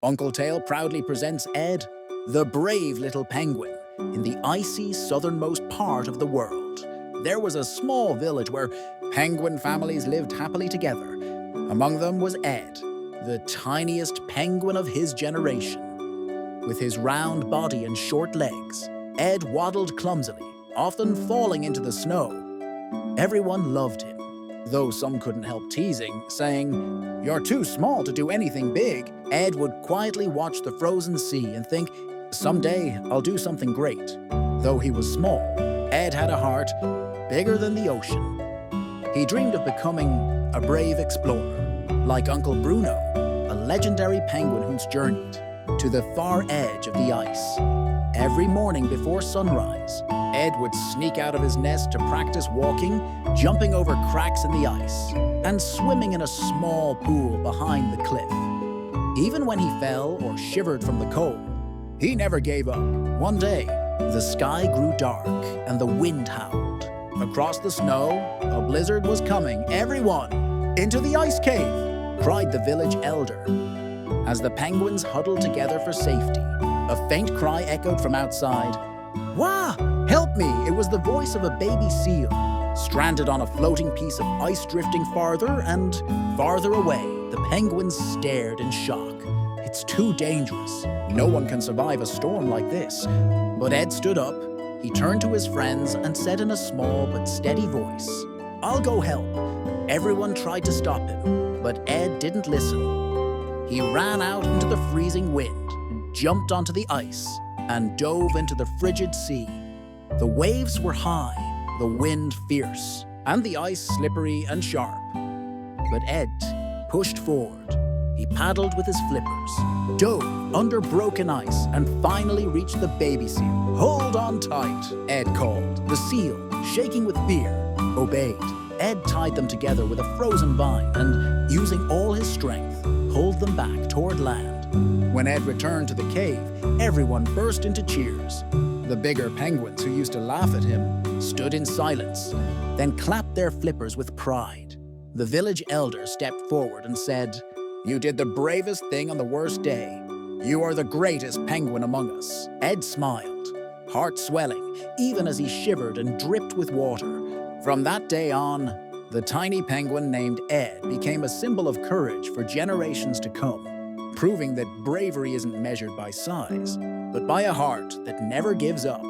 Uncle Tail proudly presents Ed, the brave little penguin, in the icy southernmost part of the world. There was a small village where penguin families lived happily together. Among them was Ed, the tiniest penguin of his generation. With his round body and short legs, Ed waddled clumsily, often falling into the snow. Everyone loved him, though some couldn't help teasing, saying, "You're too small to do anything big." Ed would quietly watch the frozen sea and think, "Someday I'll do something great." Though he was small, Ed had a heart bigger than the ocean. He dreamed of becoming a brave explorer, like Uncle Bruno, a legendary penguin who's journeyed to the far edge of the ice. Every morning before sunrise, Ed would sneak out of his nest to practice walking, jumping over cracks in the ice, and swimming in a small pool behind the cliff. Even when he fell or shivered from the cold, he never gave up. One day, the sky grew dark and the wind howled. Across the snow, a blizzard was coming. "Everyone, into the ice cave!" cried the village elder. As the penguins huddled together for safety, a faint cry echoed from outside. "Wah! Help me!" It was the voice of a baby seal, stranded on a floating piece of ice drifting farther and farther away. The penguins stared in shock. "It's too dangerous. No one can survive a storm like this." But Ed stood up. He turned to his friends and said in a small but steady voice, "I'll go help." Everyone tried to stop him, but Ed didn't listen. He ran out into the freezing wind, jumped onto the ice, and dove into the frigid sea. The waves were high, the wind fierce, and the ice slippery and sharp. But Ed pushed forward. He paddled with his flippers, dove under broken ice, and finally reached the baby seal. "Hold on tight," Ed called. The seal, shaking with fear, obeyed. Ed tied them together with a frozen vine and, using all his strength, pulled them back toward land. When Ed returned to the cave, everyone burst into cheers. The bigger penguins who used to laugh at him stood in silence, then clapped their flippers with pride. The village elder stepped forward and said, "You did the bravest thing on the worst day. You are the greatest penguin among us." Ed smiled, heart swelling, even as he shivered and dripped with water. From that day on, the tiny penguin named Ed became a symbol of courage for generations to come, proving that bravery isn't measured by size, but by a heart that never gives up.